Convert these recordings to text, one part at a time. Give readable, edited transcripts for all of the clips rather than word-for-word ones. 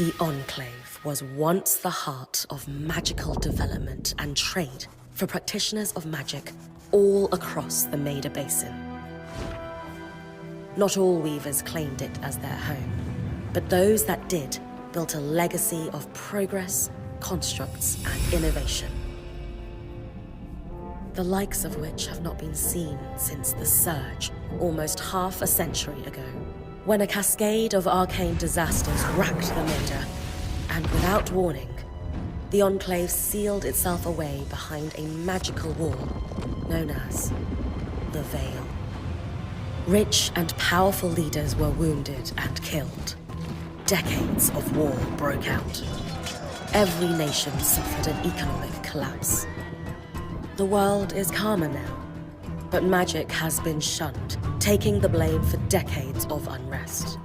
The Enclave was once the heart of magical development and trade for practitioners of magic all across the Maida Basin. Not all weavers claimed it as their home, but those that did built a legacy of progress, constructs, and innovation. The likes of which have not been seen since the Surge, almost half a century ago, when a cascade of arcane disasters racked the Maida, and without warning, the Enclave sealed itself away behind a magical wall known as the Veil. Rich and powerful leaders were wounded and killed. Decades of war broke out. Every nation suffered an economic collapse. The world is calmer now, but magic has been shunned, taking the blame for decades of unrest.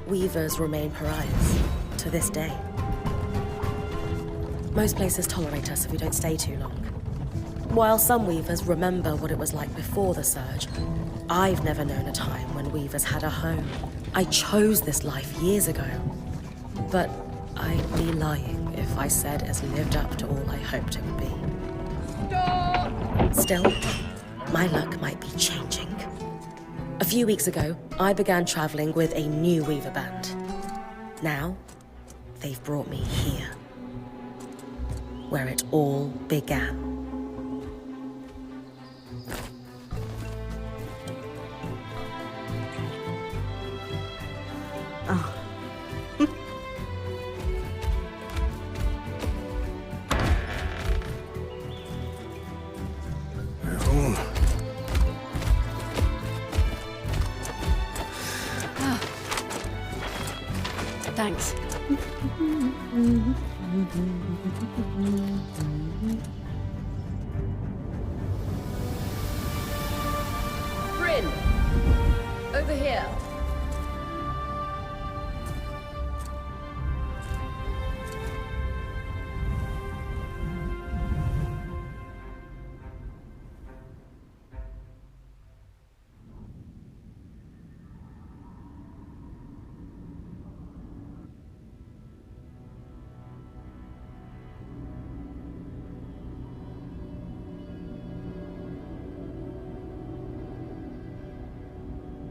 Weavers remain pariahs to this day. Most places tolerate us if we don't stay too long. While some weavers remember what it was like before the Surge, I've never known a time when weavers had a home. I chose this life years ago, but I'd be lying if I said it's lived up to all I hoped it would be. Still, my luck might be changing. A few weeks ago, I began traveling with a new weaver band. Now, they've brought me here, where it all began. Oh. Thanks. Brynn! Over here!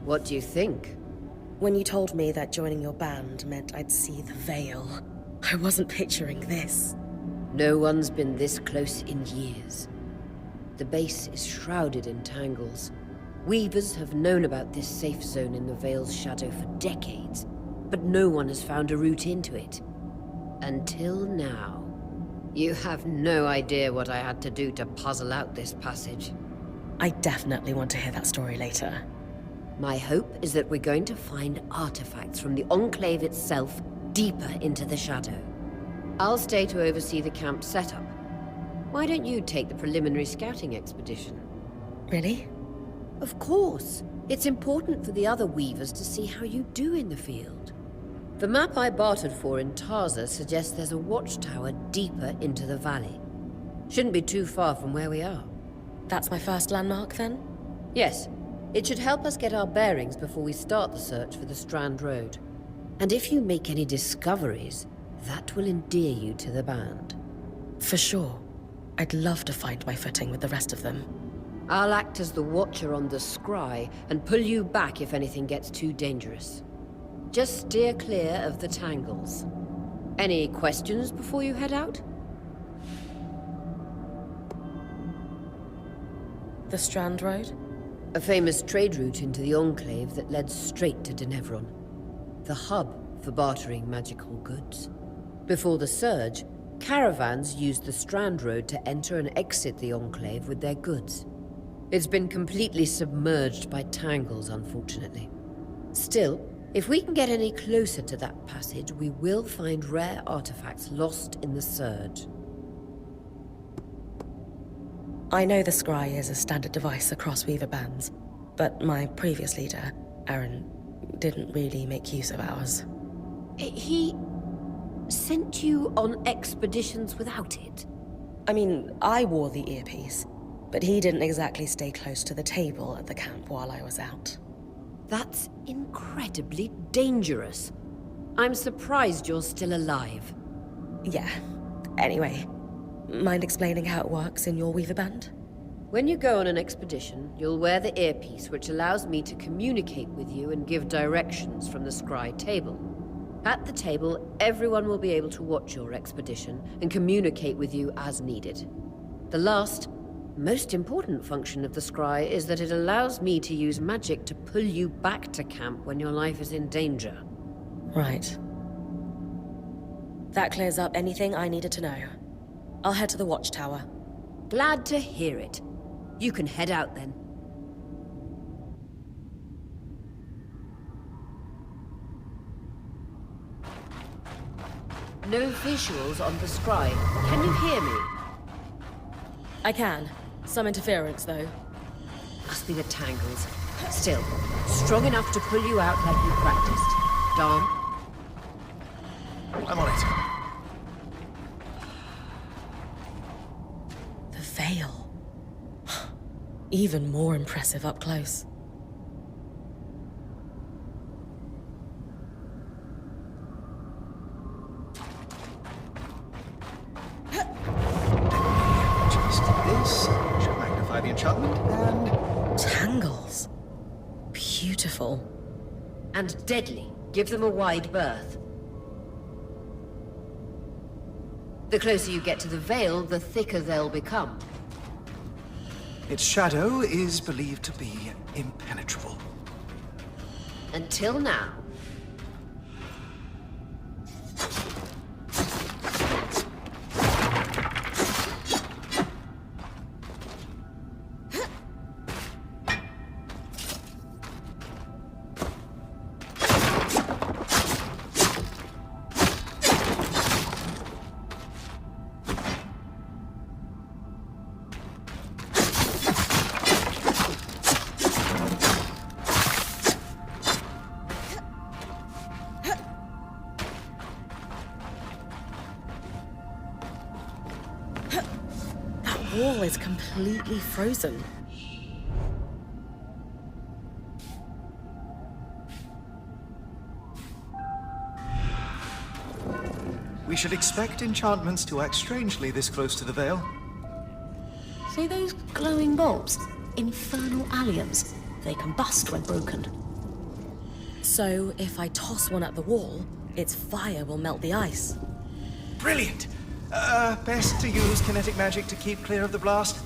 What do you think? When you told me that joining your band meant I'd see the Veil, I wasn't picturing this. No one's been this close in years. The base is shrouded in tangles. Weavers have known about this safe zone in the Veil's shadow for decades, but no one has found a route into it. Until now. You have no idea what I had to do to puzzle out this passage. I definitely want to hear that story later. My hope is that we're going to find artifacts from the Enclave itself deeper into the shadow. I'll stay to oversee the camp setup. Why don't you take the preliminary scouting expedition? Really? Of course. It's important for the other weavers to see how you do in the field. The map I bartered for in Tarza suggests there's a watchtower deeper into the valley. Shouldn't be too far from where we are. That's my first landmark, then? Yes. It should help us get our bearings before we start the search for the Strand Road. And if you make any discoveries, that will endear you to the band. For sure. I'd love to find my footing with the rest of them. I'll act as the watcher on the scry and pull you back if anything gets too dangerous. Just steer clear of the tangles. Any questions before you head out? The Strand Road? A famous trade route into the Enclave that led straight to Denevron. The hub for bartering magical goods. Before the Surge, caravans used the Strand Road to enter and exit the Enclave with their goods. It's been completely submerged by tangles, unfortunately. Still, if we can get any closer to that passage, we will find rare artifacts lost in the Surge. I know the scry is a standard device across weaver bands, but my previous leader, Aaron, didn't really make use of ours. He sent you on expeditions without it? I mean, I wore the earpiece, but he didn't exactly stay close to the table at the camp while I was out. That's incredibly dangerous. I'm surprised you're still alive. Yeah. Anyway, mind explaining how it works in your Weaver Band? When you go on an expedition, you'll wear the earpiece which allows me to communicate with you and give directions from the scry table. At the table, everyone will be able to watch your expedition and communicate with you as needed. The last, most important function of the scry is that it allows me to use magic to pull you back to camp when your life is in danger. Right. That clears up anything I needed to know. I'll head to the watchtower. Glad to hear it. You can head out then. No visuals on the scry. Can you hear me? I can. Some interference, though. Must be the tangles. Still, strong enough to pull you out like you practiced. Darn. I'm on it. The veil. Even more impressive up close. Just this should magnify the enchantment, and... Tangles. Beautiful. And deadly. Give them a wide berth. The closer you get to the veil, the thicker they'll become. Its shadow is believed to be impenetrable. Until now. Wall is completely frozen. We should expect enchantments to act strangely this close to the veil. See those glowing bulbs? Infernal alliums. They combust when broken. So, if I toss one at the wall, its fire will melt the ice. Brilliant! Best to use kinetic magic to keep clear of the blast.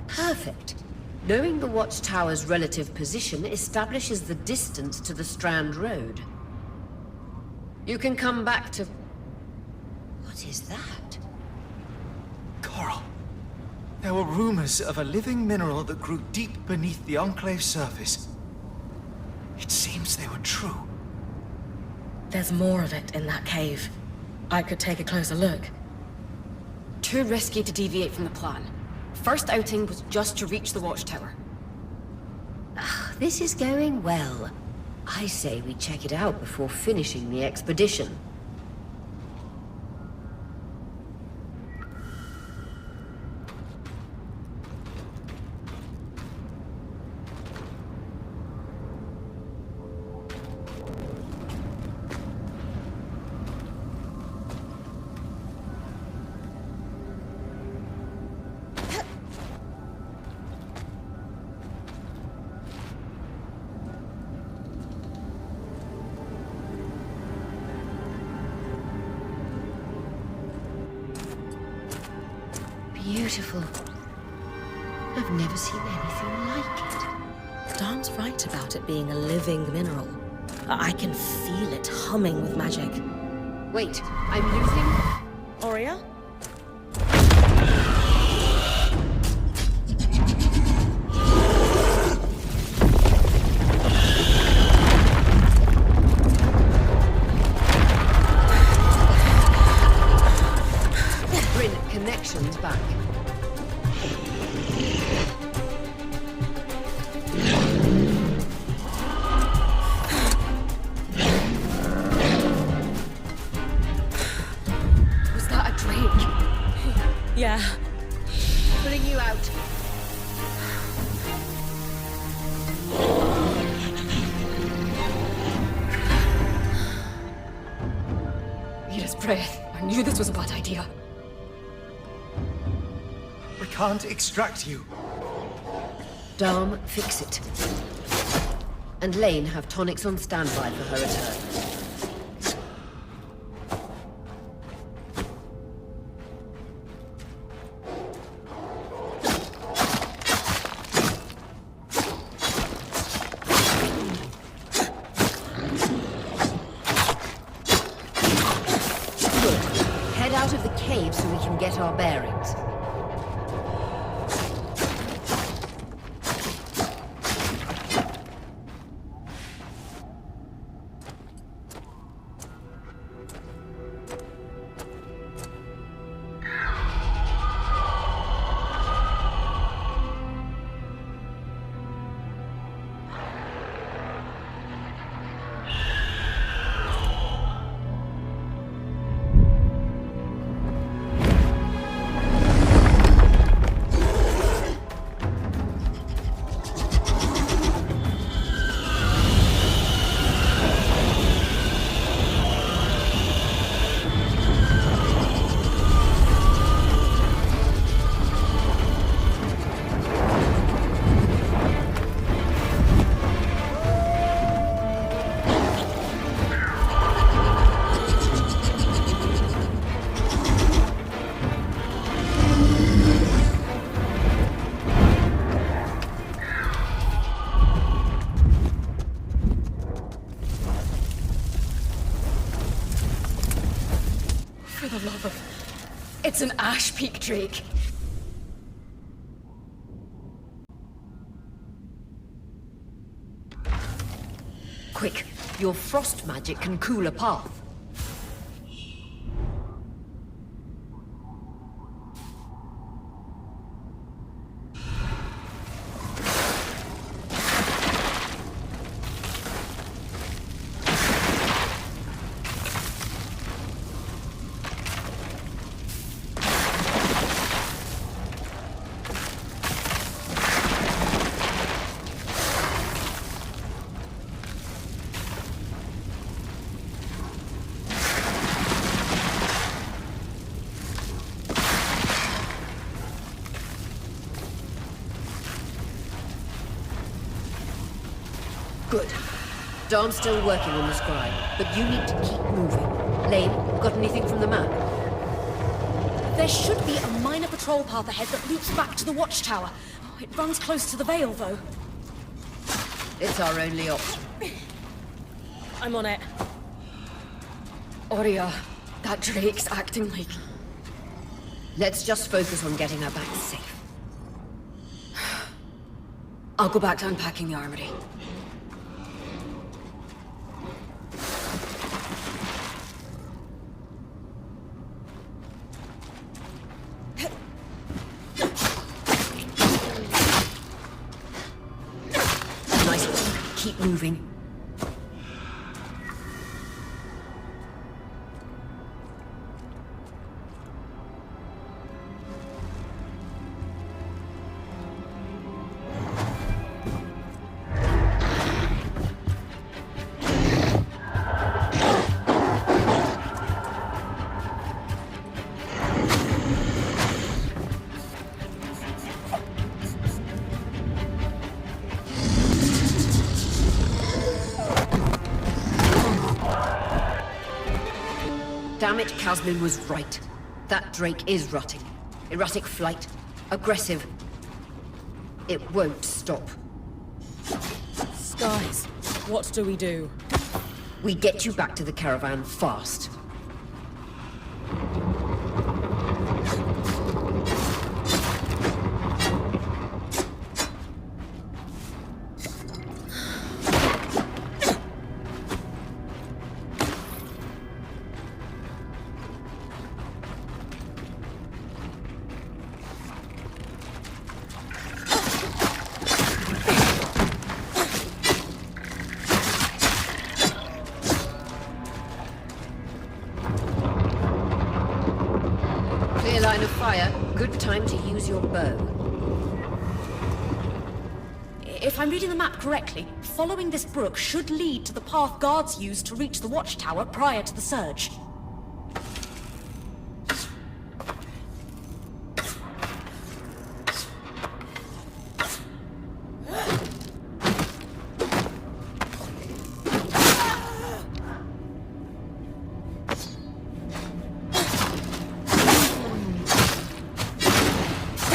Perfect. Knowing the watchtower's relative position establishes the distance to the Strand Road. You can come back to... What is that? Coral. There were rumors of a living mineral that grew deep beneath the Enclave surface. It seems they were true. There's more of it in that cave. I could take a closer look. Too risky to deviate from the plan. First outing was just to reach the watchtower. This is going well. I say we check it out before finishing the expedition. Beautiful. I've never seen anything like it. Darn's right about it being a living mineral. I can feel it humming with magic. Wait, I'm losing... Aurea? Brynn, connections back. Was that a drake? Yeah. Pulling you out. Yes, breath. I knew this was a bad idea. We can't extract you. Dharm, fix it. And Lane have tonics on standby for her return. Good. Head out of the cave so we can get our bearings. For the love of... It's an Ashpeak drake. Quick, your frost magic can cool a path. Good. Darm's still working on the scribe, but you need to keep moving. Lane, got anything from the map? There should be a minor patrol path ahead that loops back to the watchtower. Oh, it runs close to the Vale, though. It's our only option. I'm on it. Aurea, that drake's acting like... Let's just focus on getting her back safe. I'll go back to unpacking the armory. Nice work. Keep moving. Damn it, Casmin was right. That drake is rotting. Erratic flight. Aggressive. It won't stop. Skies, what do we do? We get you back to the caravan fast. Clear line of fire. Good time to use your bow. If I'm reading the map correctly, following this brook should lead to the path guards used to reach the watchtower prior to the surge.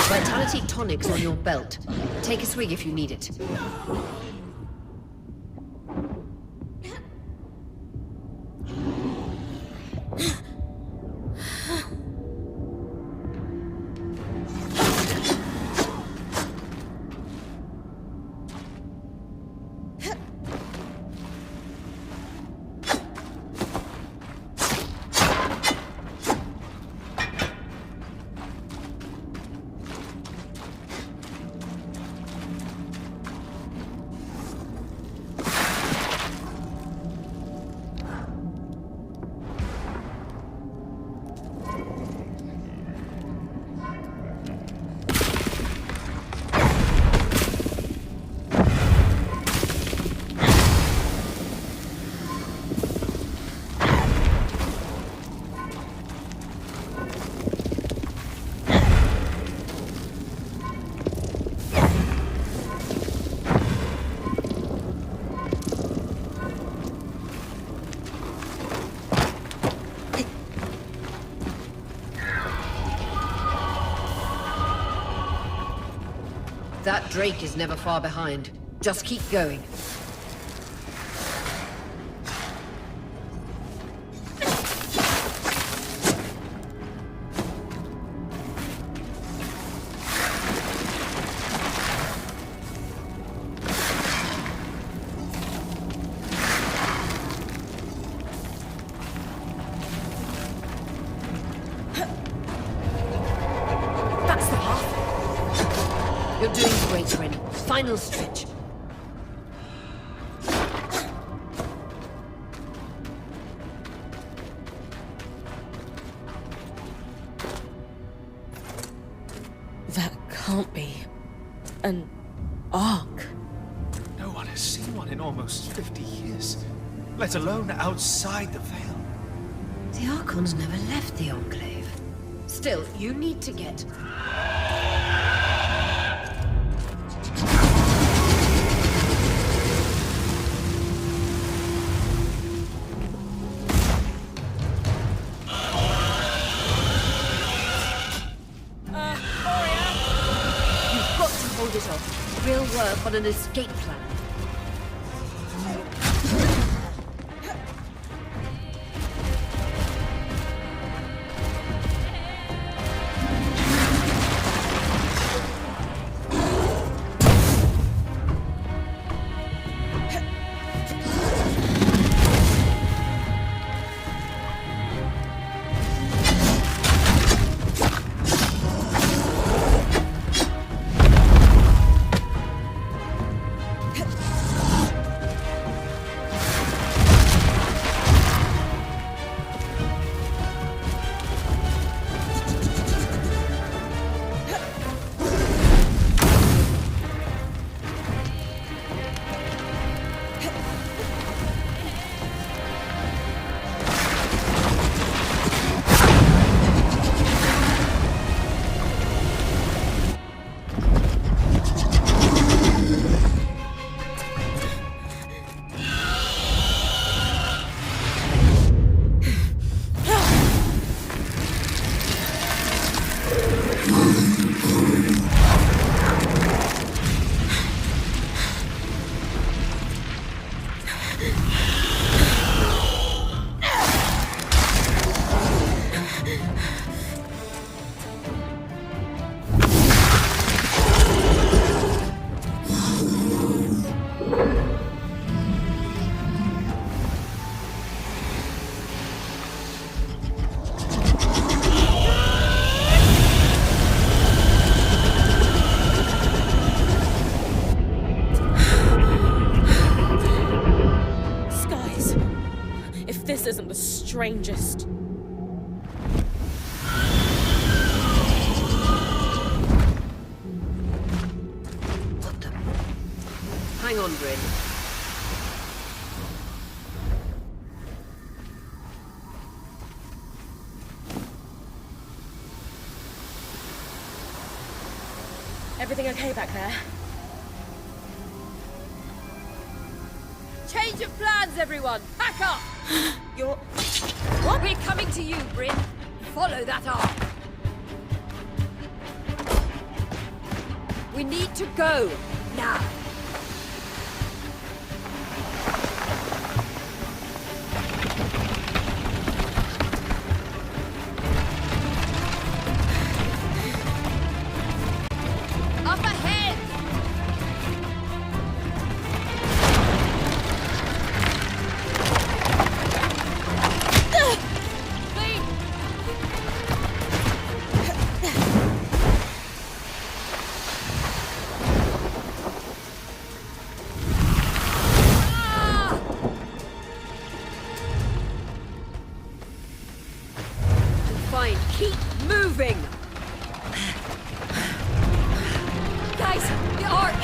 Vitality tonics on your belt. Take a swig if you need it. That Drake is never far behind. Just keep going. That's the path. You're doing great, Brynn. Final stretch. That can't be an ark. No one has seen one in almost 50 years, let alone outside the Veil. The Archons never left the Enclave. Still, you need to get... You've got to hold it off. We'll work on an escape plan. strangest. What the? Hang on, Brynn. Everything okay back there? Change of plans, everyone! Pack up! You're... What? We're coming to you, Brynn. Follow that arm. We need to go. Now. Up ahead! Fine, keep moving! Guys, the arc!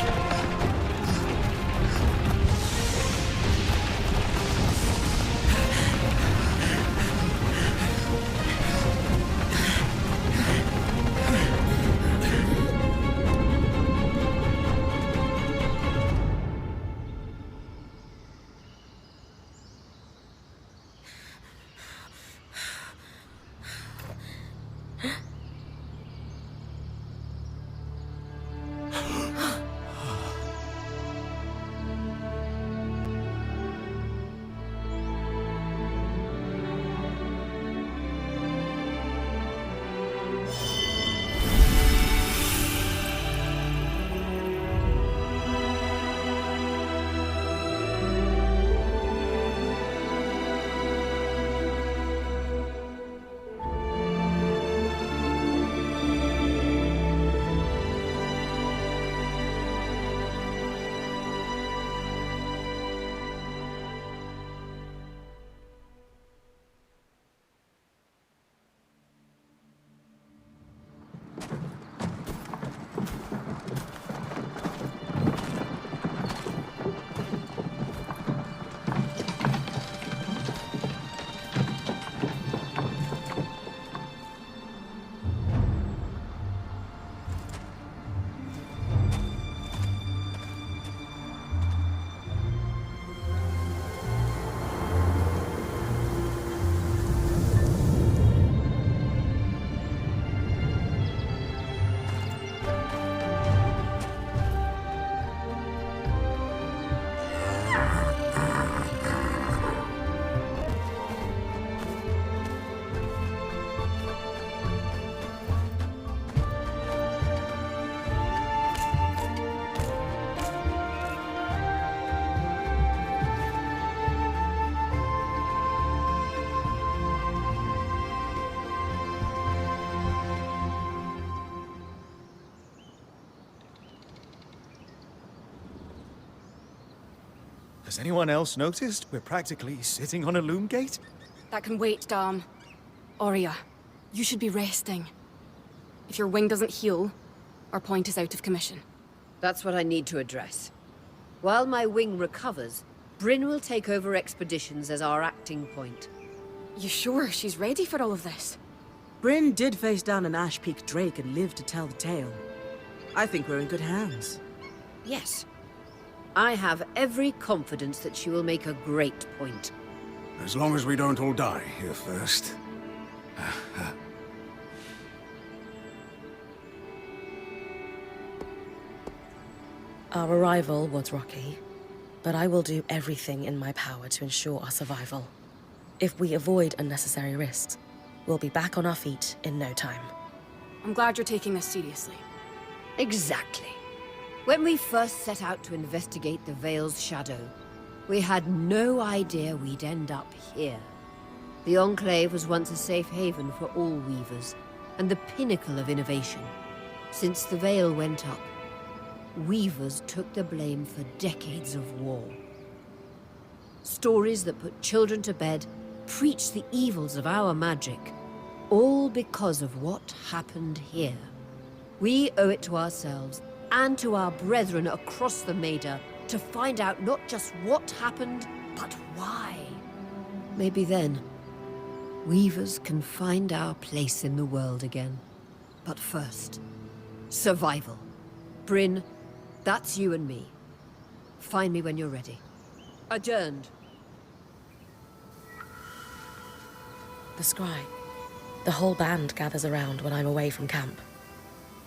Has anyone else noticed we're practically sitting on a loomgate? That can wait, Dom. Aurea, you should be resting. If your wing doesn't heal, our point is out of commission. That's what I need to address. While my wing recovers, Brynn will take over expeditions as our acting point. You sure she's ready for all of this? Brynn did face down an Ashpeak Drake and lived to tell the tale. I think we're in good hands. Yes. I have every confidence that she will make a great point. As long as we don't all die here first. Our arrival was rocky, but I will do everything in my power to ensure our survival. If we avoid unnecessary risks, we'll be back on our feet in no time. I'm glad you're taking this seriously. Exactly. When we first set out to investigate the Veil's shadow, we had no idea we'd end up here. The Enclave was once a safe haven for all weavers, and the pinnacle of innovation. Since the Veil went up, weavers took the blame for decades of war. Stories that put children to bed preach the evils of our magic, all because of what happened here. We owe it to ourselves and to our brethren across the Maida to find out not just what happened, but why. Maybe then, Weavers can find our place in the world again. But first, survival. Brynn, that's you and me. Find me when you're ready. Adjourned. The scry. The whole band gathers around when I'm away from camp.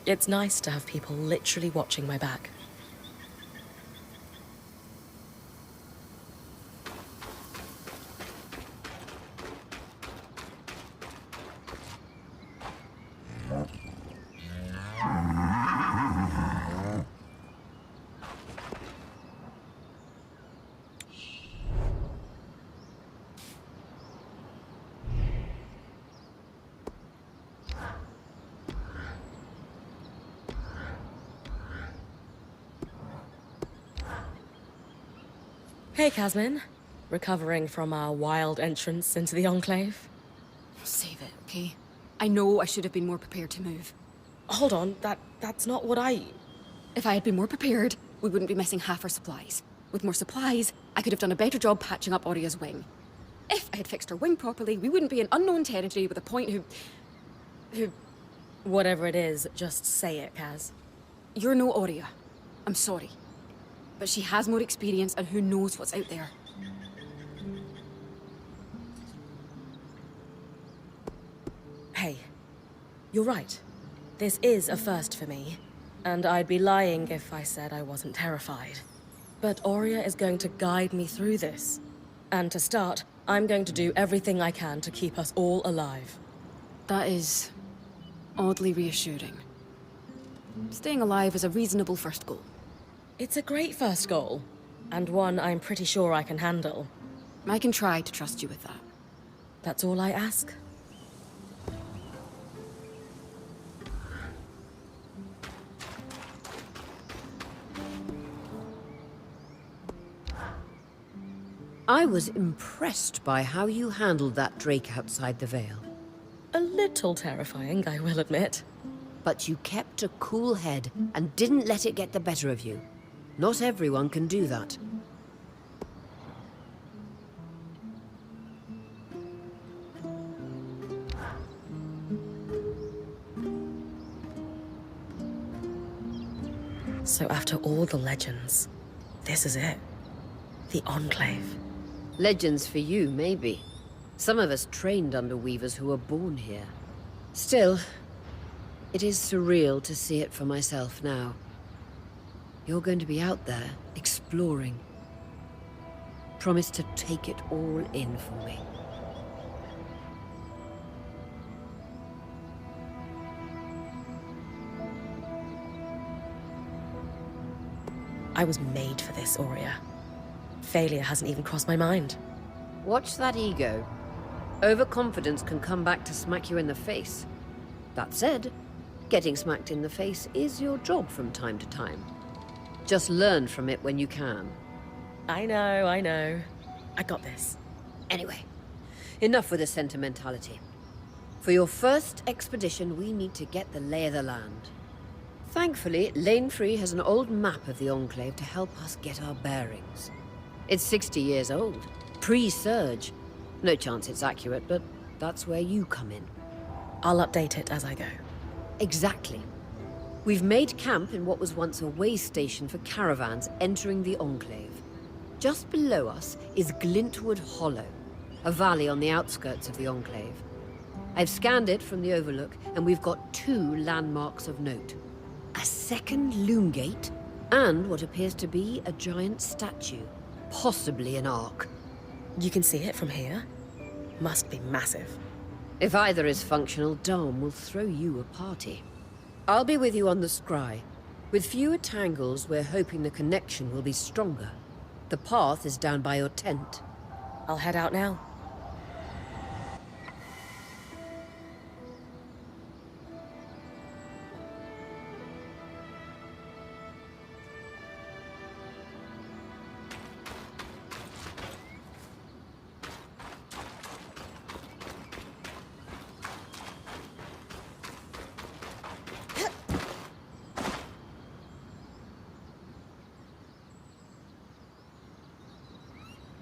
It's nice to have people literally watching my back. Hey, Casmin. Recovering from our wild entrance into the Enclave? Save it, okay? I know I should have been more prepared to move. Hold on, that's not what I... If I had been more prepared, we wouldn't be missing half our supplies. With more supplies, I could have done a better job patching up Oria's wing. If I had fixed her wing properly, we wouldn't be in unknown territory with a point who... Whatever it is, just say it, Kaz. You're no Oria. I'm sorry. But she has more experience, and who knows what's out there. Hey, you're right. This is a first for me, and I'd be lying if I said I wasn't terrified. But Oria is going to guide me through this. And to start, I'm going to do everything I can to keep us all alive. That is oddly reassuring. Staying alive is a reasonable first goal. It's a great first goal, and one I'm pretty sure I can handle. I can try to trust you with that. That's all I ask. I was impressed by how you handled that drake outside the Vale. A little terrifying, I will admit. But you kept a cool head and didn't let it get the better of you. Not everyone can do that. So after all the legends, this is it. The Enclave. Legends for you, maybe. Some of us trained under weavers who were born here. Still, it is surreal to see it for myself now. You're going to be out there, exploring. Promise to take it all in for me. I was made for this, Oria. Failure hasn't even crossed my mind. Watch that ego. Overconfidence can come back to smack you in the face. That said, getting smacked in the face is your job from time to time. Just learn from it when you can. I know. I got this. Anyway, enough with the sentimentality. For your first expedition, we need to get the lay of the land. Thankfully, Lane Free has an old map of the Enclave to help us get our bearings. It's 60 years old, pre-Surge. No chance it's accurate, but that's where you come in. I'll update it as I go. Exactly. We've made camp in what was once a way station for caravans entering the Enclave. Just below us is Glintwood Hollow, a valley on the outskirts of the Enclave. I've scanned it from the overlook, and we've got 2 landmarks of note. A second loomgate, and what appears to be a giant statue, possibly an ark. You can see it from here? Must be massive. If either is functional, Dom will throw you a party. I'll be with you on the scry. With fewer tangles, we're hoping the connection will be stronger. The path is down by your tent. I'll head out now.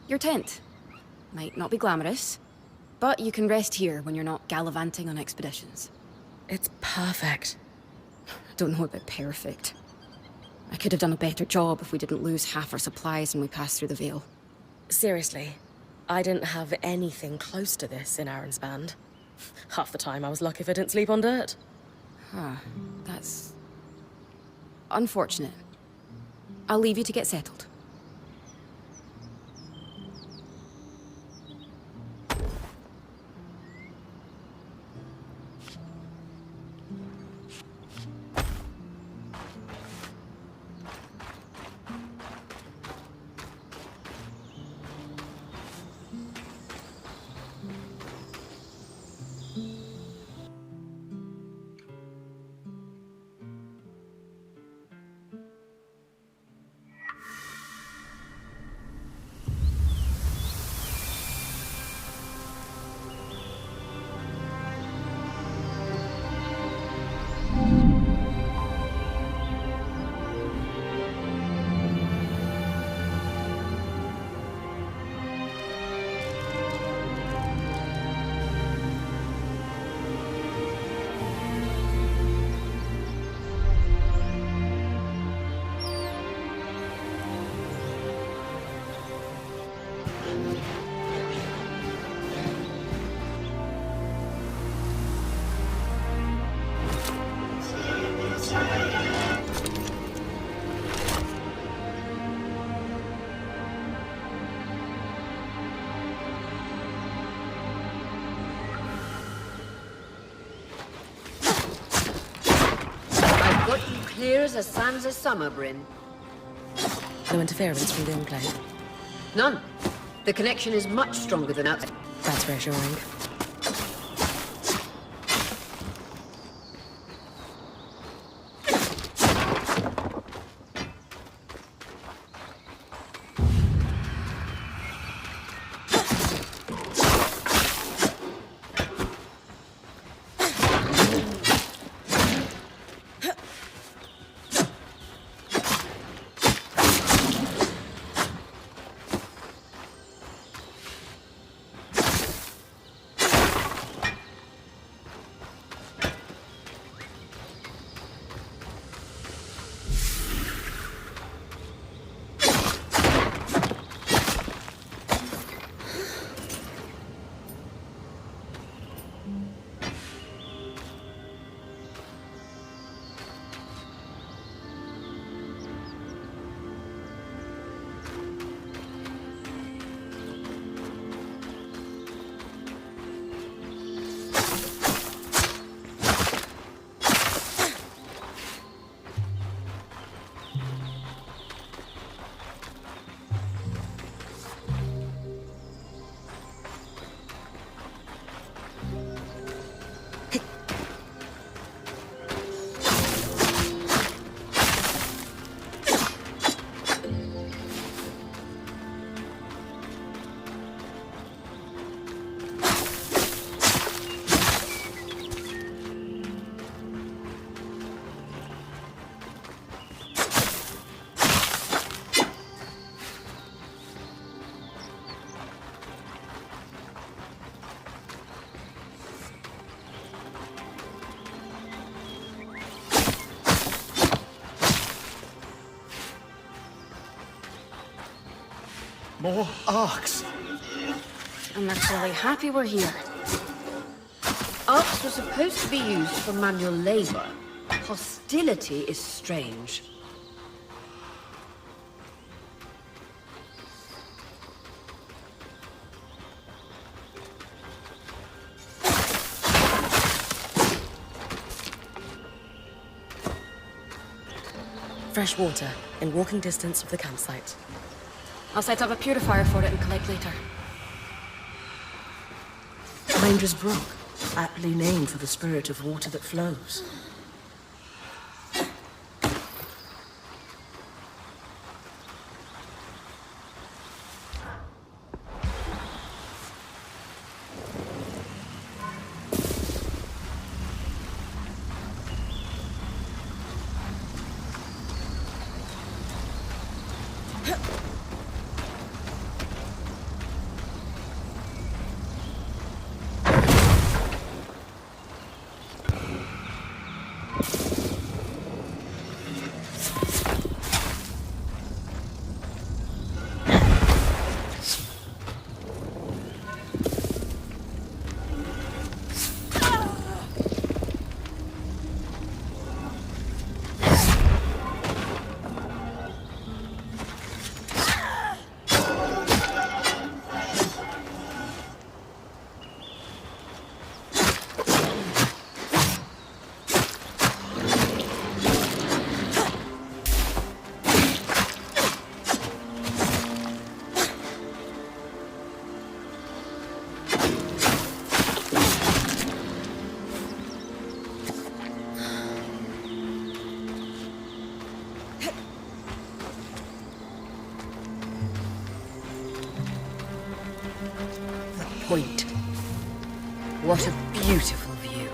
Your tent. Might not be glamorous, but you can rest here when you're not gallivanting on expeditions. It's perfect. Don't know about perfect. I could have done a better job if we didn't lose half our supplies when we passed through the Veil. Seriously, I didn't have anything close to this in Aaron's band. Half the time I was lucky if I didn't sleep on dirt. Huh. That's... unfortunate. I'll leave you to get settled. Got you clear as a sands of summer, Brynn. No interference from the Enclave. None. The connection is much stronger than outside. That's reassuring. More arcs. I'm actually happy we're here. Arcs were supposed to be used for manual labor. Hostility is strange. Fresh water in walking distance of the campsite. I'll set up a purifier for it and collect later. Ranger's Brook, aptly named for the spirit of water that flows. What a beautiful view.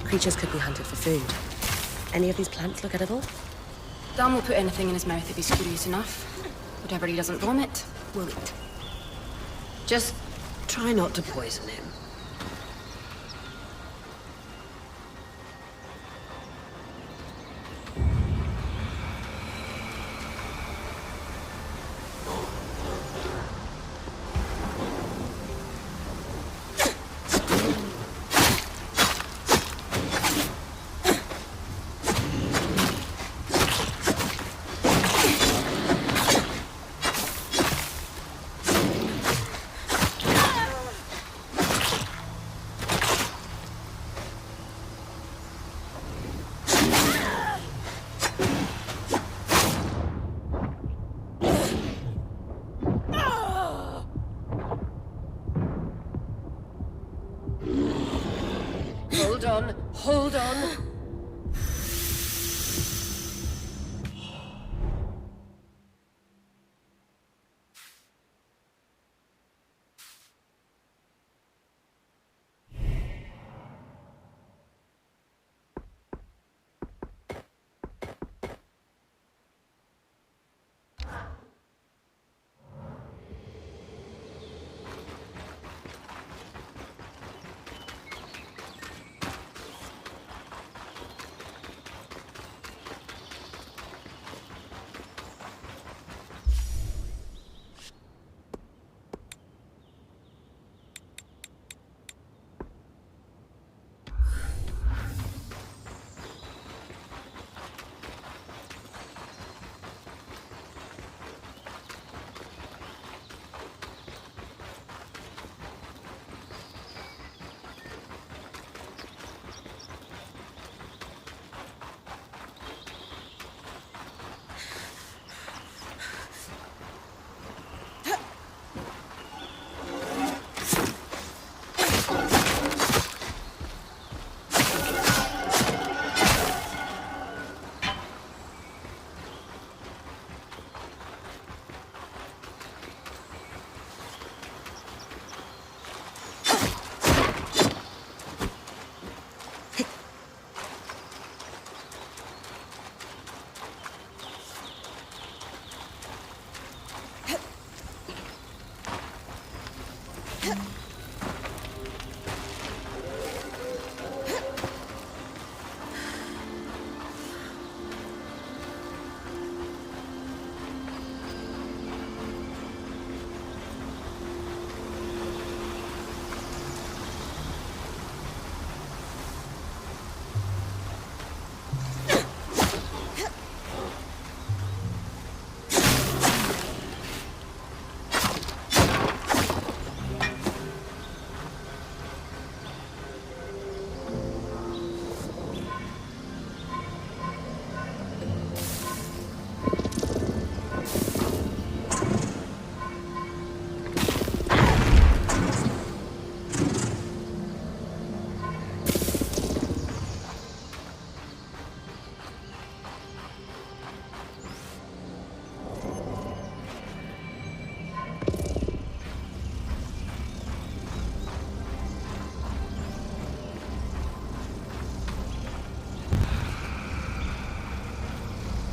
Creatures could be hunted for food. Any of these plants look edible? Dan will put anything in his mouth if he's curious enough. Whatever he doesn't vomit, we'll eat. Just try not to poison him. Hold on, hold on.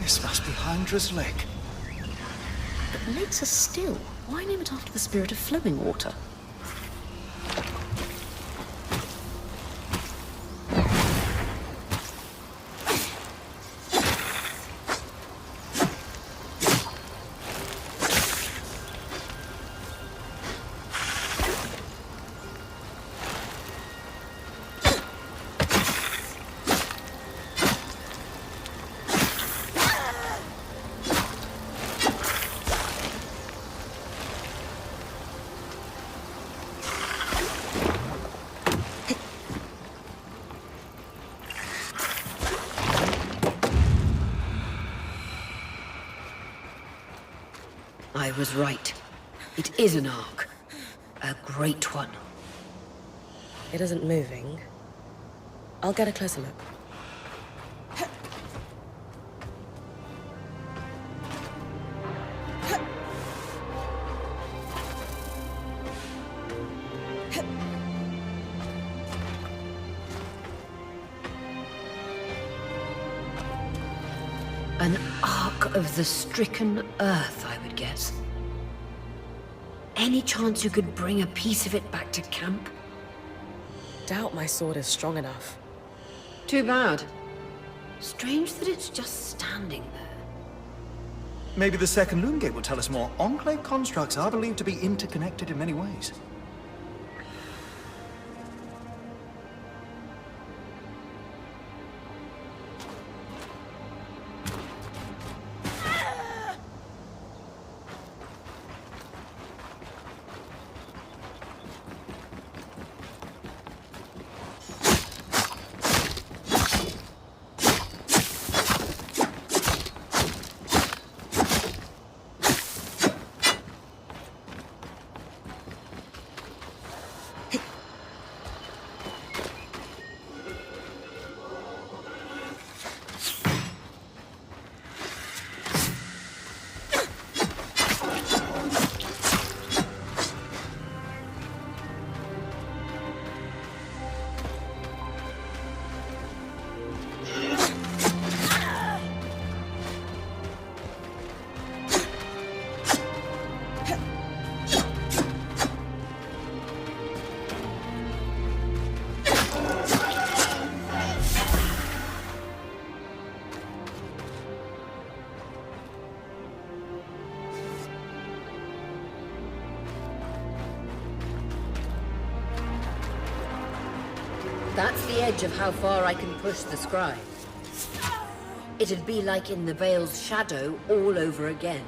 This must be Hydra's Lake. But lakes are still. Why name it after the spirit of flowing water? I was right. It is an ark. A great one. It isn't moving. I'll get a closer look. An ark of the stricken earth, I would guess. Any chance you could bring a piece of it back to camp? Doubt my sword is strong enough. Too bad. Strange that it's just standing there. Maybe the second loomgate will tell us more. Enclave constructs are believed to be interconnected in many ways. That's the edge of how far I can push the scribe. It'd be like in the Veil's shadow all over again.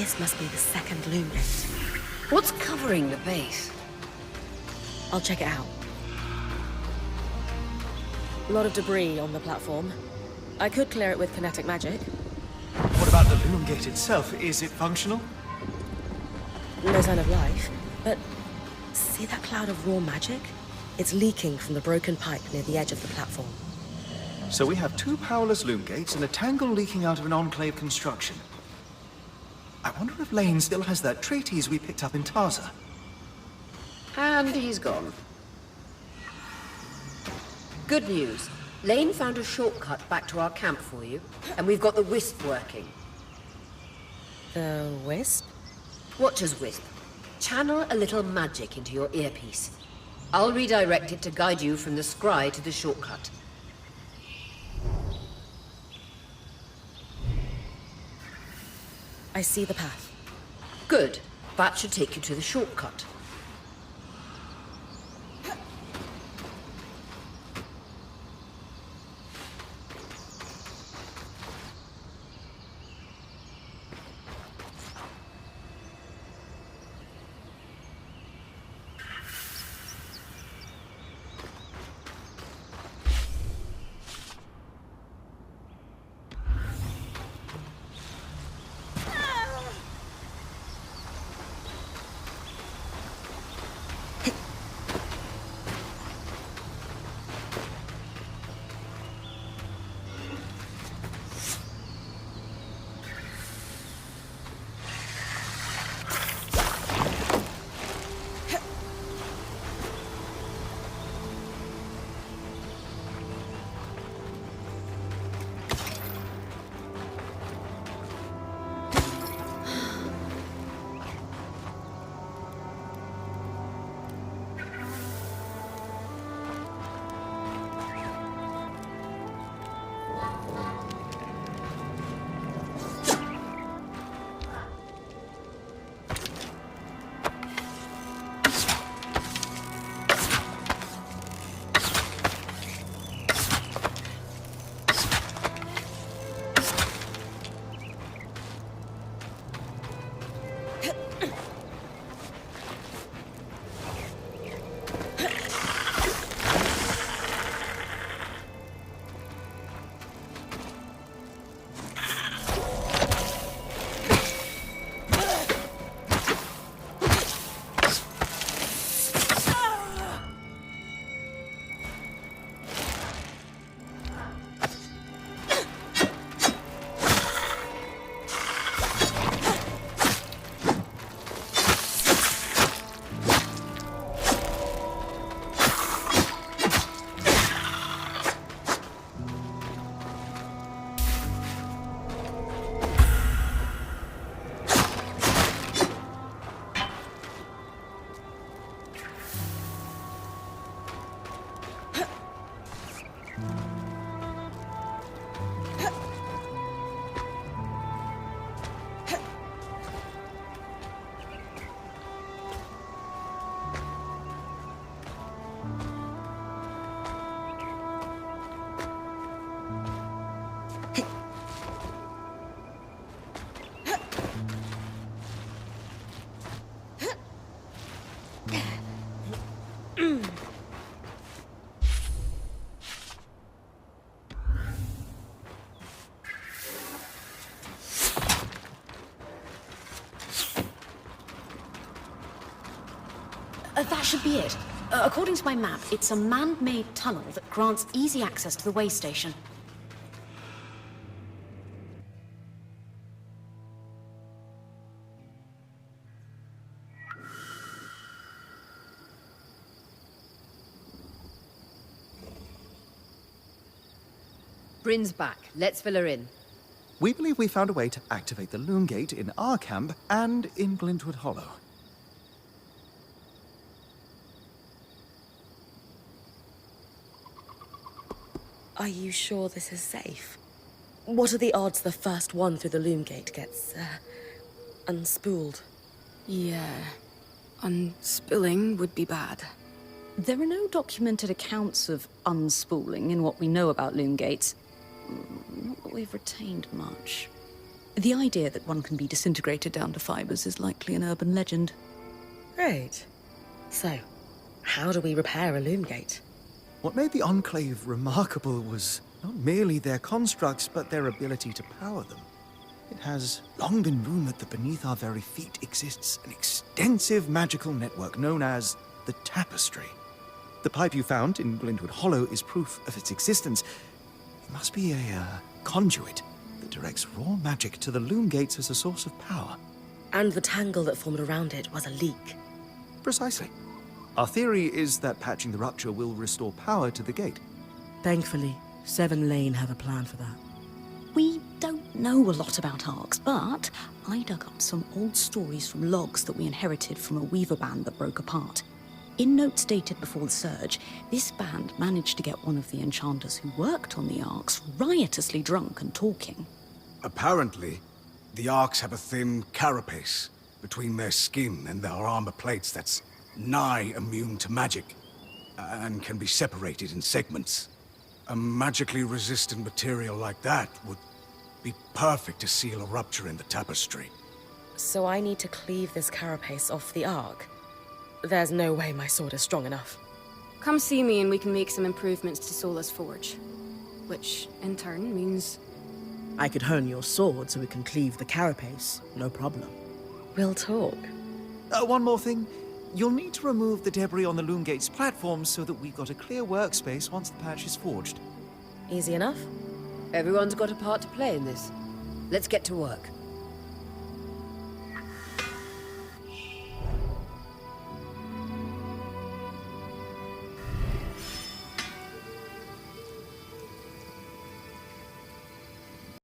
This must be the second loomgate. What's covering the base? I'll check it out. A lot of debris on the platform. I could clear it with kinetic magic. What about the loomgate itself? Is it functional? No sign of life, but see that cloud of raw magic? It's leaking from the broken pipe near the edge of the platform. So we have two powerless loomgates and a tangle leaking out of an Enclave construction. I wonder if Lane still has that treatise we picked up in Taza. And he's gone. Good news. Lane found a shortcut back to our camp for you, and we've got the Wisp working. The wisp? Watcher's Wisp. Channel a little magic into your earpiece. I'll redirect it to guide you from the scry to the shortcut. I see the path. Good. That should take you to the shortcut. That should be it. According to my map, it's a man-made tunnel that grants easy access to the way station. Brynn's back. Let's fill her in. We believe we found a way to activate the loomgate in our camp and in Glintwood Hollow. Are you sure this is safe? What are the odds the first one through the loomgate gets, unspooled? Yeah. Unspilling would be bad. There are no documented accounts of unspooling in what we know about loomgates. Not that we've retained much. The idea that one can be disintegrated down to fibers is likely an urban legend. Great. So, how do we repair a loomgate? What made the Enclave remarkable was not merely their constructs, but their ability to power them. It has long been rumored that beneath our very feet exists an extensive magical network known as the Tapestry. The pipe you found in Glintwood Hollow is proof of its existence. It must be a conduit that directs raw magic to the loomgates as a source of power. And the tangle that formed around it was a leak. Precisely. Our theory is that patching the rupture will restore power to the gate. Thankfully, Seven Lane have a plan for that? We don't know a lot about arcs, but I dug up some old stories from logs that we inherited from a weaver band that broke apart. In notes dated before the Surge, this band managed to get one of the enchanters who worked on the arcs riotously drunk and talking. Apparently, the Arks have a thin carapace between their skin and their armor plates that's nigh immune to magic, and can be separated in segments. A magically resistant material like that would be perfect to seal a rupture in the tapestry. So I need to cleave this carapace off the arc? There's no way my sword is strong enough. Come see me and we can make some improvements to Sola's forge. Which, in turn, means... I could hone your sword so we can cleave the carapace, no problem. We'll talk. One more thing. You'll need to remove the debris on the loomgate's platform so that we've got a clear workspace once the patch is forged. Easy enough? Everyone's got a part to play in this. Let's get to work.